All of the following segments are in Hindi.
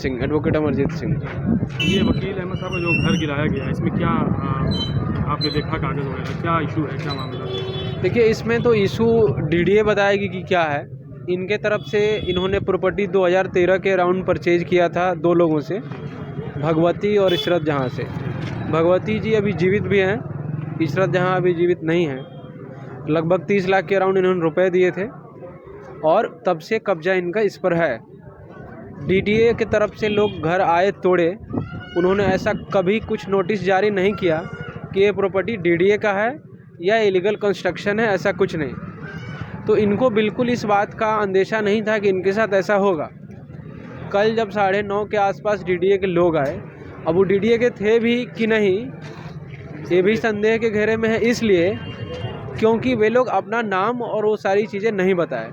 सिंह, एडवोकेट अमरजीत सिंह। ये वकील अहमद साहब का जो घर गिराया गया है, इसमें क्या आपने देखा कागज़ वगैरह, क्या इशू है, क्या मामला है? देखिए, इसमें तो इशू डीडीए बताएगी कि क्या है। इनके तरफ से इन्होंने प्रॉपर्टी 2013 के अराउंड परचेज किया था 2 लोगों से, भगवती और इशरत जहाँ से। भगवती जी अभी जीवित भी हैं, इशरत जहाँ अभी जीवित नहीं हैं। लगभग 30 लाख के अराउंड इन्होंने रुपए दिए थे और तब से कब्जा इनका इस पर है। डीडीए की तरफ से लोग घर आए तोड़े, उन्होंने ऐसा कभी कुछ नोटिस जारी नहीं किया कि ये प्रॉपर्टी डीडीए का है या इलीगल कंस्ट्रक्शन है, ऐसा कुछ नहीं। तो इनको बिल्कुल इस बात का अंदेशा नहीं था कि इनके साथ ऐसा होगा। कल जब 9:30 के आसपास डीडीए के लोग आए, अब वो डीडीए के थे भी कि नहीं ये भी संदेह के घेरे में है, इसलिए क्योंकि वे लोग अपना नाम और वो सारी चीज़ें नहीं बताए।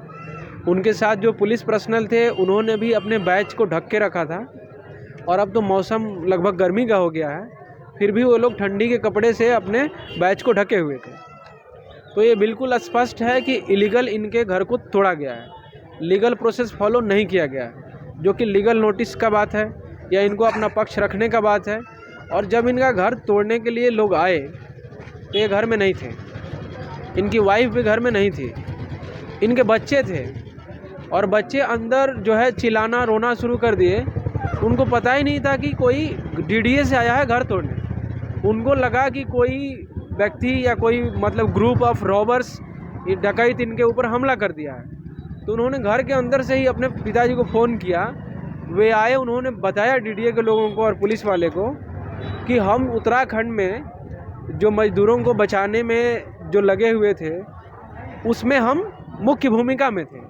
उनके साथ जो पुलिस पर्सनल थे उन्होंने भी अपने बैच को ढक के रखा था, और अब तो मौसम लगभग गर्मी का हो गया है, फिर भी वो लोग ठंडी के कपड़े से अपने बैच को ढके हुए थे। तो ये बिल्कुल स्पष्ट है कि इलीगल इनके घर को तोड़ा गया है, लीगल प्रोसेस फॉलो नहीं किया गया है, जो कि लीगल नोटिस का बात है या इनको अपना पक्ष रखने का बात है। और जब इनका घर तोड़ने के लिए लोग आए तो ये घर में नहीं थे, इनकी वाइफ भी घर में नहीं थी, इनके बच्चे थे, और बच्चे अंदर जो है चिल्लाना रोना शुरू कर दिए। उनको पता ही नहीं था कि कोई डीडीए से आया है घर तोड़ने। उनको लगा कि कोई व्यक्ति या कोई मतलब ग्रुप ऑफ रॉबर्स, डकैत इनके ऊपर हमला कर दिया है। तो उन्होंने घर के अंदर से ही अपने पिताजी को फ़ोन किया, वे आए, उन्होंने बताया डीडीए के लोगों को और पुलिस वाले को कि हम उत्तराखंड में जो मज़दूरों को बचाने में जो लगे हुए थे उसमें हम मुख्य भूमिका में थे।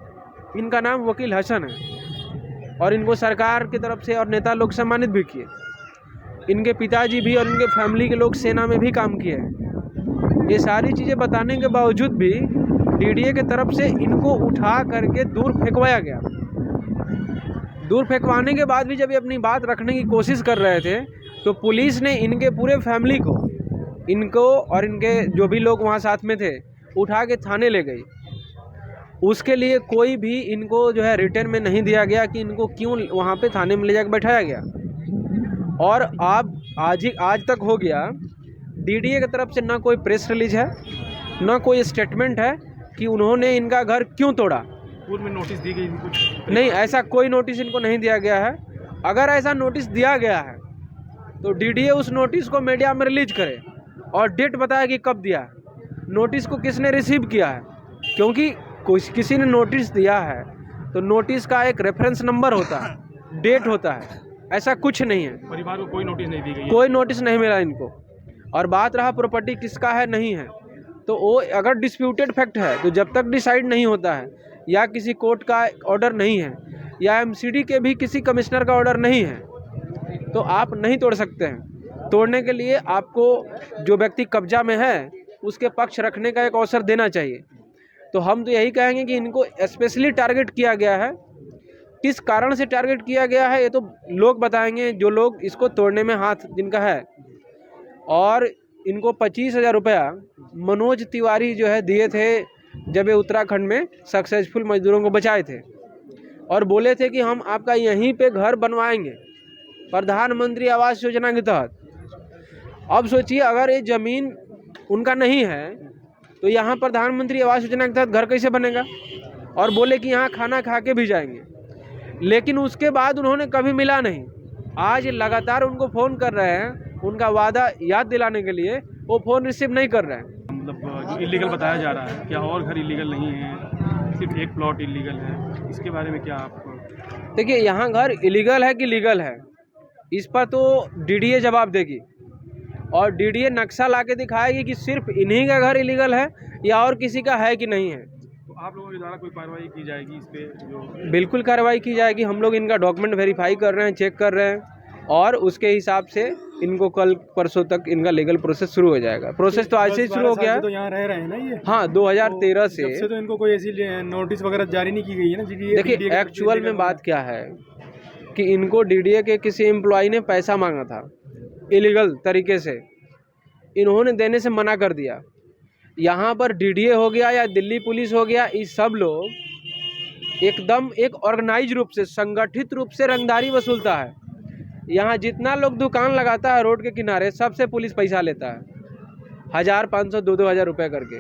इनका नाम वकील हसन है और इनको सरकार की तरफ से और नेता लोग सम्मानित भी किए। इनके पिताजी भी और इनके फैमिली के लोग सेना में भी काम किए हैं। ये सारी चीज़ें बताने के बावजूद भी डीडीए के तरफ से इनको उठा करके दूर फेंकवाया गया। दूर फेंकवाने के बाद भी जब ये अपनी बात रखने की कोशिश कर रहे थे तो पुलिस ने इनके पूरे फैमिली को, इनको और इनके जो भी लोग वहाँ साथ में थे, उठा के थाने ले गई। उसके लिए कोई भी इनको जो है रिटर्न में नहीं दिया गया कि इनको क्यों वहाँ पे थाने में ले जाकर बैठाया गया। और आज तक हो गया, डीडीए की तरफ से ना कोई प्रेस रिलीज है, ना कोई स्टेटमेंट है कि उन्होंने इनका घर क्यों तोड़ा। पूर्व में नोटिस दी गई इनको? नहीं, ऐसा कोई नोटिस इनको नहीं दिया गया है। अगर ऐसा नोटिस दिया गया है तो डीडीए उस नोटिस को मीडिया में रिलीज करे और डेट बताए कि कब दिया है, नोटिस को किसने रिसीव किया है। क्योंकि किसी ने नोटिस दिया है तो नोटिस का एक रेफरेंस नंबर होता है, डेट होता है, ऐसा कुछ नहीं है। परिवार को कोई नोटिस नहीं दी गई? कोई नोटिस नहीं मिला इनको। और बात रहा प्रॉपर्टी किसका है नहीं है, तो वो अगर डिस्प्यूटेड फैक्ट है तो जब तक डिसाइड नहीं होता है या किसी कोर्ट का ऑर्डर नहीं है या एमसीडी के भी किसी कमिश्नर का ऑर्डर नहीं है तो आप नहीं तोड़ सकते हैं। तोड़ने के लिए आपको जो व्यक्ति कब्जा में है उसके पक्ष रखने का एक अवसर देना चाहिए। तो हम तो यही कहेंगे कि इनको स्पेशली टारगेट किया गया है। किस कारण से टारगेट किया गया है ये तो लोग बताएंगे, जो लोग इसको तोड़ने में हाथ जिनका है। और इनको 25,000 रुपया मनोज तिवारी जो है दिए थे जब ये उत्तराखंड में सक्सेसफुल मजदूरों को बचाए थे, और बोले थे कि हम आपका यहीं पे घर बनवाएंगे प्रधानमंत्री आवास योजना के तहत। अब सोचिए, अगर ये ज़मीन उनका नहीं है तो यहाँ प्रधानमंत्री आवास योजना के तहत घर कैसे बनेगा। और बोले कि यहाँ खाना खा के भी जाएंगे, लेकिन उसके बाद उन्होंने कभी मिला नहीं। आज लगातार उनको फ़ोन कर रहे हैं, उनका वादा याद दिलाने के लिए वो फ़ोन रिसीव नहीं कर रहे हैं। मतलब जो इलीगल बताया जा रहा है, क्या और घर इलीगल नहीं है, सिर्फ एक प्लॉट इलीगल है, इसके बारे में क्या आपको? देखिए, यहाँ घर इलीगल है कि लीगल है इस पर तो डीडीए जवाब देगी, और डीडीए नक्शा ला के दिखाएगी कि सिर्फ इन्हीं का घर इलीगल है या और किसी का है कि नहीं है। तो आप लोगों के द्वारा कोई कार्रवाई की जाएगी इस पे? जो बिल्कुल कार्रवाई की जाएगी। हम लोग इनका डॉक्यूमेंट वेरीफाई कर रहे हैं, चेक कर रहे हैं, और उसके हिसाब से इनको कल परसों तक इनका लीगल प्रोसेस शुरू हो जाएगा। प्रोसेस तो आज से ही शुरू हो गया है। तो यहाँ रह रहे हैं ना ये? हाँ, 2013 से तो इनको कोई ऐसी नोटिस वगैरह जारी नहीं की गई है ना? देखिए, एक्चुअल में बात क्या है कि इनको डीडीए के किसी एम्प्लॉय ने पैसा मांगा था इलीगल तरीके से, इन्होंने देने से मना कर दिया। यहाँ पर डीडीए हो गया या दिल्ली पुलिस हो गया, ये सब लोग एकदम एक ऑर्गेनाइज रूप से, संगठित रूप से रंगदारी वसूलता है। यहाँ जितना लोग दुकान लगाता है रोड के किनारे, सबसे पुलिस पैसा लेता है, 1000, 500, 2-2 हज़ार रुपये करके।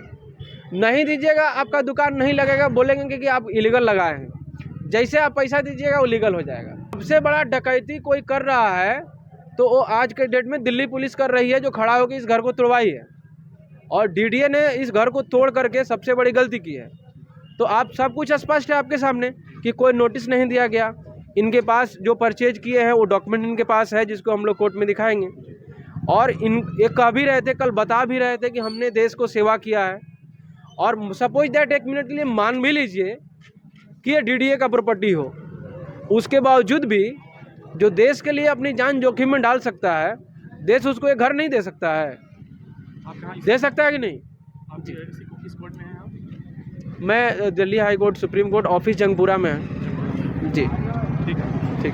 नहीं दीजिएगा आपका दुकान नहीं लगेगा, बोलेंगे कि आप इलीगल लगाए हैं। जैसे आप पैसा दीजिएगा वो लीगल हो जाएगा। सबसे बड़ा डकैती कोई कर रहा है तो वो आज के डेट में दिल्ली पुलिस कर रही है, जो खड़ा होकर इस घर को तोड़वाई है, और डीडीए ने इस घर को तोड़ करके सबसे बड़ी गलती की है। तो आप सब कुछ स्पष्ट है आपके सामने कि कोई नोटिस नहीं दिया गया। इनके पास जो परचेज किए हैं वो डॉक्यूमेंट इनके पास है, जिसको हम लोग कोर्ट में दिखाएंगे। और ये कह भी रहे थे, कल बता भी रहे थे कि हमने देश को सेवा किया है। और सपोज दैट, एक मिनट के लिए मान भी लीजिए कि ये डीडीए का प्रॉपर्टी हो, उसके बावजूद भी जो देश के लिए अपनी जान जोखिम में डाल सकता है, देश उसको ये घर नहीं दे सकता है। आप कहाँ दे सकता है कि नहीं? आप किस कोर्ट में हैं आप? मैं Delhi high court, supreme court office Jangpura में है जी। ठीक है। ठीक।